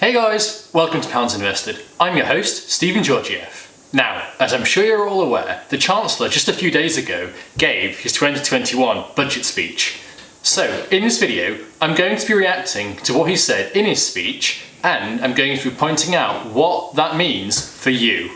Hey guys, welcome to Pounds Invested. I'm your host, Stephen Georgiev. Now, as I'm sure you're all aware, the Chancellor just a few days ago gave his 2021 budget speech. So, in this video, I'm going to be reacting to what he said in his speech, and I'm going to be pointing out what that means for you.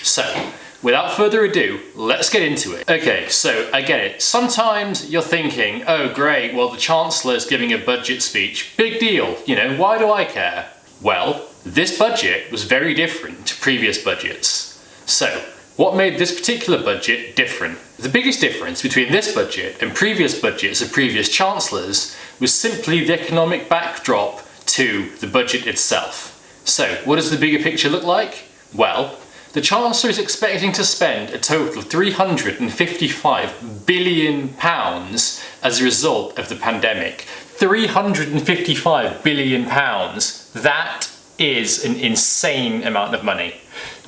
So, without further ado, let's get into it. Okay, so I get it. Sometimes you're thinking, oh great, well the Chancellor's giving a budget speech. Big deal, why do I care? Well, this budget was very different to previous budgets. So, what made this particular budget different? The biggest difference between this budget and previous budgets of previous Chancellors was simply the economic backdrop to the budget itself. So, what does the bigger picture look like? Well, the Chancellor is expecting to spend a total of £355 billion as a result of the pandemic. £355 billion. That is an insane amount of money.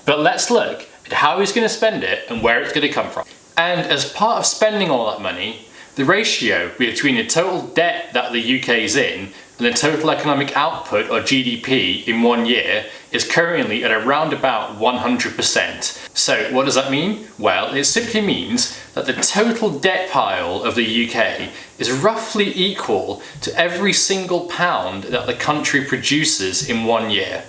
But let's look at how he's going to spend it and where it's going to come from. And as part of spending all that money, the ratio between the total debt that the UK is in and the total economic output, or GDP, in 1 year is currently at around about 100%. So what does that mean? Well, it simply means that the total debt pile of the UK is roughly equal to every single pound that the country produces in 1 year.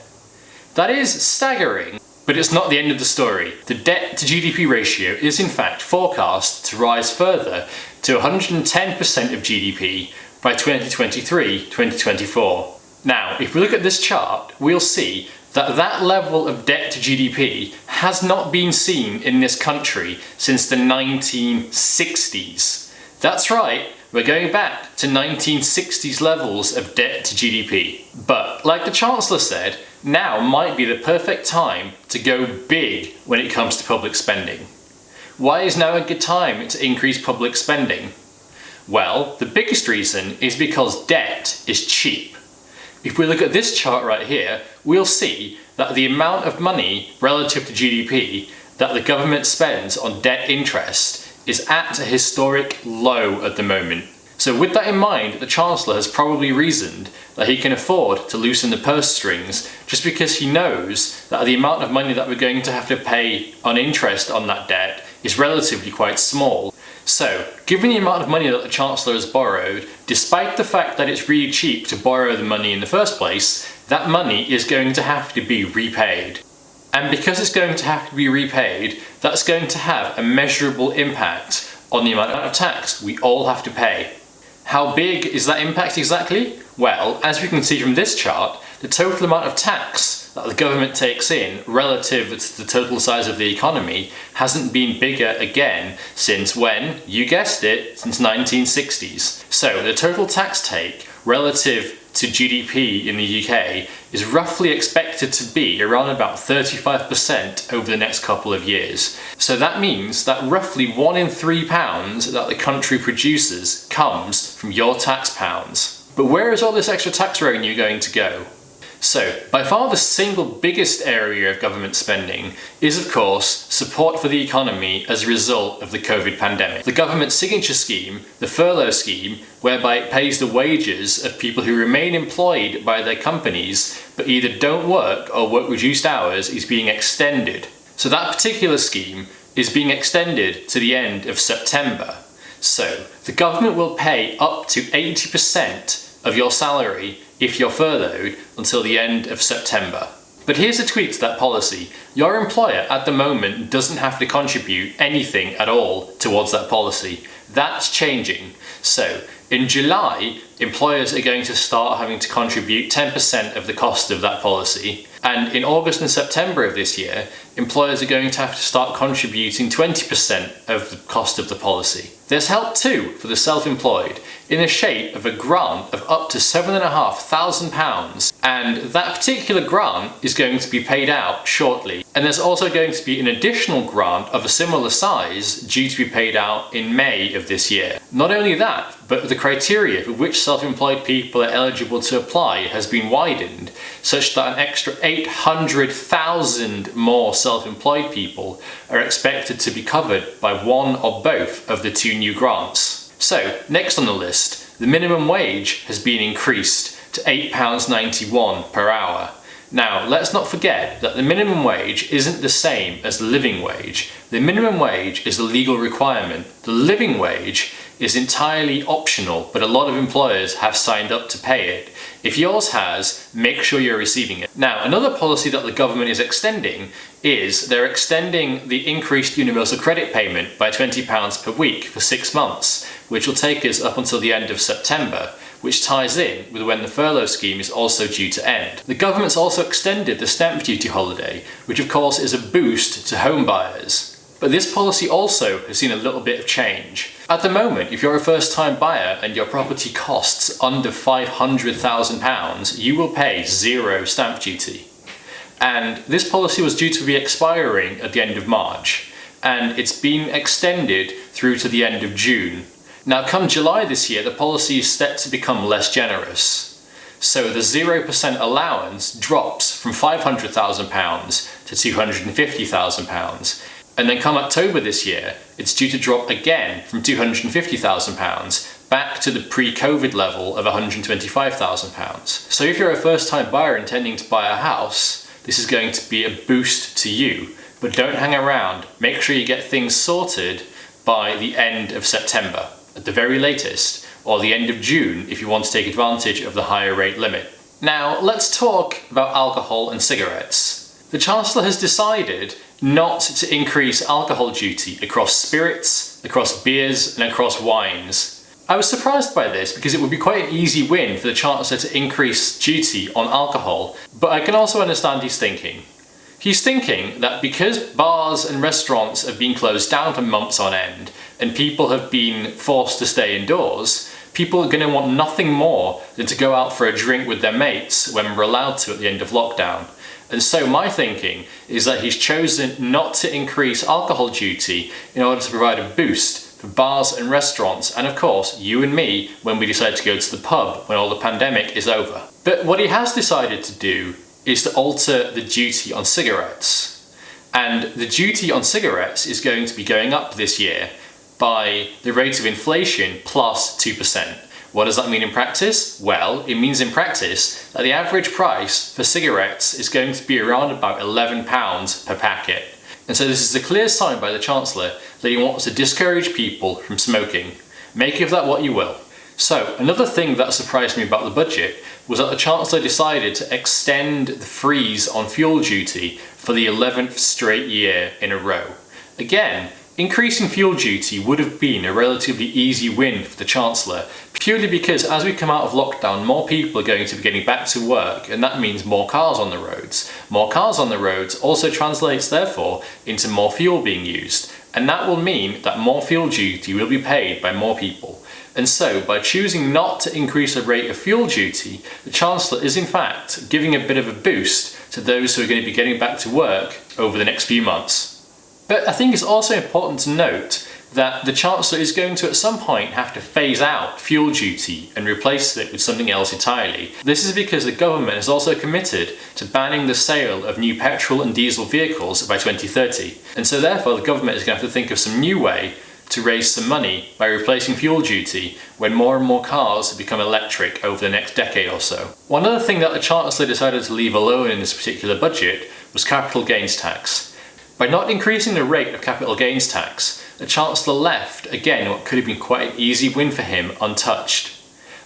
That is staggering, but it's not the end of the story. The debt to GDP ratio is in fact forecast to rise further to 110% of GDP by 2023-2024. Now, if we look at this chart, we'll see that that level of debt to GDP has not been seen in this country since the 1960s. That's right, we're going back to 1960s levels of debt to GDP. But, like the Chancellor said, now might be the perfect time to go big when it comes to public spending. Why is now a good time to increase public spending? Well, the biggest reason is because debt is cheap. If we look at this chart right here, we'll see that the amount of money relative to GDP that the government spends on debt interest is at a historic low at the moment. So with that in mind, the Chancellor has probably reasoned that he can afford to loosen the purse strings just because he knows that the amount of money that we're going to have to pay on interest on that debt is relatively quite small. So, given the amount of money that the Chancellor has borrowed, despite the fact that it's really cheap to borrow the money in the first place, that money is going to have to be repaid. And because it's going to have to be repaid, that's going to have a measurable impact on the amount of tax we all have to pay. How big is that impact exactly? Well, as we can see from this chart, the total amount of tax that the government takes in relative to the total size of the economy hasn't been bigger again since when? You guessed it, since 1960s. So the total tax take relative to GDP in the UK is roughly expected to be around about 35% over the next couple of years. So that means that roughly 1 in 3 pounds that the country produces comes from your tax pounds. But where is all this extra tax revenue going to go? So, by far the single biggest area of government spending is, of course, support for the economy as a result of the COVID pandemic. The government signature scheme, the furlough scheme, whereby it pays the wages of people who remain employed by their companies but either don't work or work reduced hours, is being extended. So that particular scheme is being extended to the end of September. So, the government will pay up to 80% of your salary if you're furloughed until the end of September. But here's a tweak to that policy. Your employer at the moment doesn't have to contribute anything at all towards that policy. That's changing. So in July, employers are going to start having to contribute 10% of the cost of that policy. And in August and September of this year, employers are going to have to start contributing 20% of the cost of the policy. There's help too for the self-employed in the shape of a grant of up to £7,500, and that particular grant is going to be paid out shortly. And there's also going to be an additional grant of a similar size due to be paid out in May of this year. Not only that, but the criteria for which self-employed people are eligible to apply has been widened, such that an extra 800,000 more self-employed people are expected to be covered by one or both of the two new grants. So, next on the list, the minimum wage has been increased to £8.91 per hour. Now, let's not forget that the minimum wage isn't the same as the living wage. The minimum wage is a legal requirement. The living wage is entirely optional, but a lot of employers have signed up to pay it. If yours has, make sure you're receiving it. Now, another policy that the government is extending is they're extending the increased universal credit payment by £20 per week for 6 months, which will take us up until the end of September, which ties in with when the furlough scheme is also due to end. The government's also extended the stamp duty holiday, which of course is a boost to home buyers. But this policy also has seen a little bit of change. At the moment, if you're a first-time buyer and your property costs under £500,000, you will pay 0 stamp duty. And this policy was due to be expiring at the end of March, and it's been extended through to the end of June. Now, come July this year, the policy is set to become less generous. So the 0% allowance drops from £500,000 to £250,000. And then come October this year, it's due to drop again from £250,000 back to the pre-COVID level of £125,000. So if you're a first-time buyer intending to buy a house, this is going to be a boost to you. But don't hang around. Make sure you get things sorted by the end of September, at the very latest, or the end of June if you want to take advantage of the higher rate limit. Now, let's talk about alcohol and cigarettes. The Chancellor has decided not to increase alcohol duty across spirits, across beers, and across wines. I was surprised by this because it would be quite an easy win for the Chancellor to increase duty on alcohol, but I can also understand his thinking. He's thinking that because bars and restaurants have been closed down for months on end, and people have been forced to stay indoors, people are going to want nothing more than to go out for a drink with their mates when we're allowed to at the end of lockdown. And so my thinking is that he's chosen not to increase alcohol duty in order to provide a boost for bars and restaurants, and of course you and me when we decide to go to the pub when all the pandemic is over. But what he has decided to do is to alter the duty on cigarettes. And the duty on cigarettes is going to be going up this year by the rate of inflation plus 2%. What does that mean in practice? Well, it means in practice that the average price for cigarettes is going to be around about £11 per packet. And so this is a clear sign by the Chancellor that he wants to discourage people from smoking. Make of that what you will. So, another thing that surprised me about the budget was that the Chancellor decided to extend the freeze on fuel duty for the 11th straight year in a row. Again, increasing fuel duty would have been a relatively easy win for the Chancellor, purely because as we come out of lockdown, more people are going to be getting back to work, and that means more cars on the roads. More cars on the roads also translates, therefore, into more fuel being used, and that will mean that more fuel duty will be paid by more people. And so, by choosing not to increase the rate of fuel duty, the Chancellor is in fact giving a bit of a boost to those who are going to be getting back to work over the next few months. But I think it's also important to note that the Chancellor is going to at some point have to phase out fuel duty and replace it with something else entirely. This is because the government has also committed to banning the sale of new petrol and diesel vehicles by 2030. And so therefore the government is going to have to think of some new way to raise some money by replacing fuel duty when more and more cars become electric over the next decade or so. One other thing that the Chancellor decided to leave alone in this particular budget was capital gains tax. By not increasing the rate of capital gains tax, the Chancellor left, again, what could have been quite an easy win for him untouched.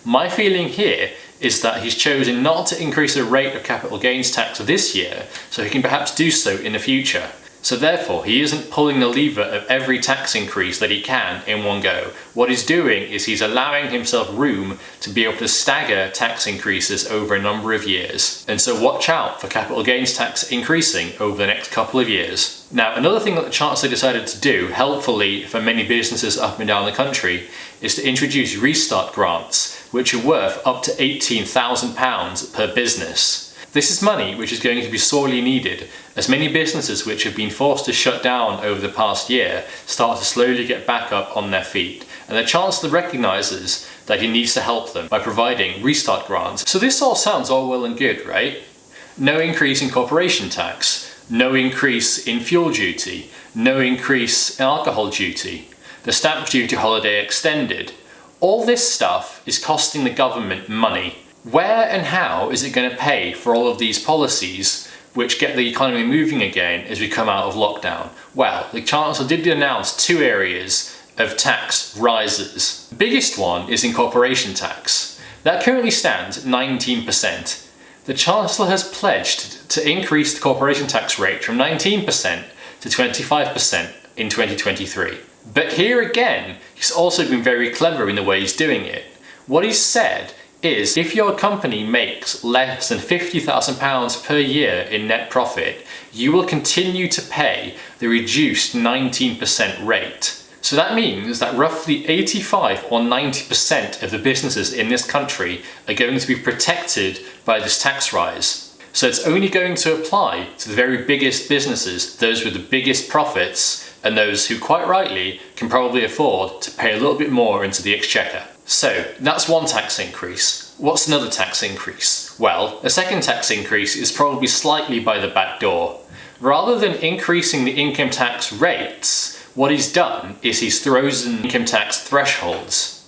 My feeling here is that he's chosen not to increase the rate of capital gains tax this year, so he can perhaps do so in the future. So therefore, he isn't pulling the lever of every tax increase that he can in one go. What he's doing is he's allowing himself room to be able to stagger tax increases over a number of years. And so watch out for capital gains tax increasing over the next couple of years. Now, another thing that the Chancellor decided to do, helpfully for many businesses up and down the country, is to introduce restart grants, which are worth up to £18,000 per business. This is money which is going to be sorely needed, as many businesses which have been forced to shut down over the past year start to slowly get back up on their feet. And the Chancellor recognises that he needs to help them by providing restart grants. So this all sounds all well and good, right? No increase in corporation tax, no increase in fuel duty, no increase in alcohol duty, the stamp duty holiday extended. All this stuff is costing the government money. Where and how is it going to pay for all of these policies which get the economy moving again as we come out of lockdown? Well, the Chancellor did announce two areas of tax rises. The biggest one is in corporation tax. That currently stands at 19%. The Chancellor has pledged to increase the corporation tax rate from 19% to 25% in 2023. But here again, he's also been very clever in the way he's doing it. What he's said is if your company makes less than £50,000 per year in net profit, you will continue to pay the reduced 19% rate. So that means that roughly 85 or 90% of the businesses in this country are going to be protected by this tax rise. So it's only going to apply to the very biggest businesses, those with the biggest profits, and those who quite rightly can probably afford to pay a little bit more into the exchequer. So that's one tax increase. What's another tax increase? Well, a second tax increase is probably slightly by the back door. Rather than increasing the income tax rates, what he's done is he's frozen income tax thresholds.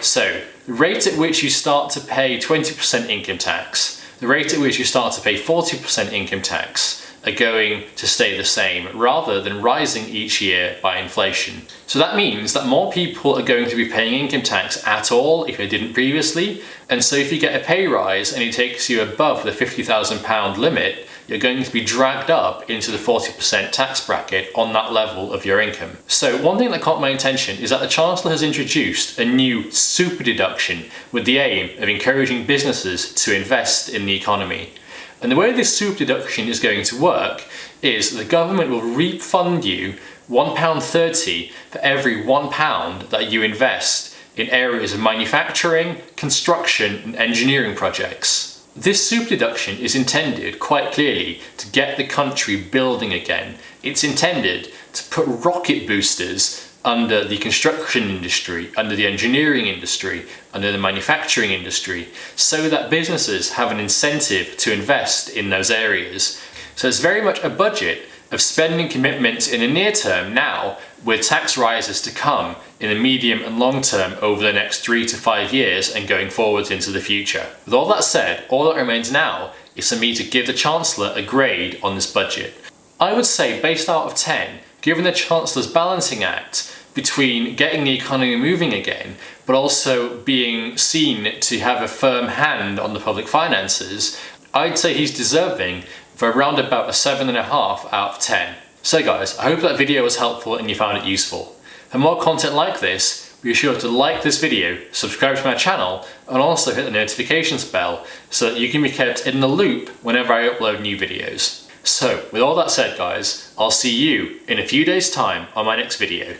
So the rate at which you start to pay 20% income tax, the rate at which you start to pay 40% income tax are going to stay the same rather than rising each year by inflation. So that means that more people are going to be paying income tax at all if they didn't previously, and so if you get a pay rise and it takes you above the £50,000 limit, you're going to be dragged up into the 40% tax bracket on that level of your income. So one thing that caught my attention is that the Chancellor has introduced a new super deduction with the aim of encouraging businesses to invest in the economy. And the way this super deduction is going to work is the government will refund you £1.30 for every £1 that you invest in areas of manufacturing, construction and engineering projects. This super deduction is intended quite clearly to get the country building again. It's intended to put rocket boosters under the construction industry, under the engineering industry, under the manufacturing industry, so that businesses have an incentive to invest in those areas. So it's very much a budget of spending commitments in the near term now, with tax rises to come in the medium and long term over the next 3 to 5 years and going forwards into the future. With all that said, all that remains now is for me to give the Chancellor a grade on this budget. I would say, based out of 10, given the Chancellor's balancing act between getting the economy moving again, but also being seen to have a firm hand on the public finances, I'd say he's deserving for around about a 7.5 out of 10. So guys, I hope that video was helpful and you found it useful. For more content like this, be sure to like this video, subscribe to my channel, and also hit the notifications bell so that you can be kept in the loop whenever I upload new videos. So, with all that said guys, I'll see you in a few days' time on my next video.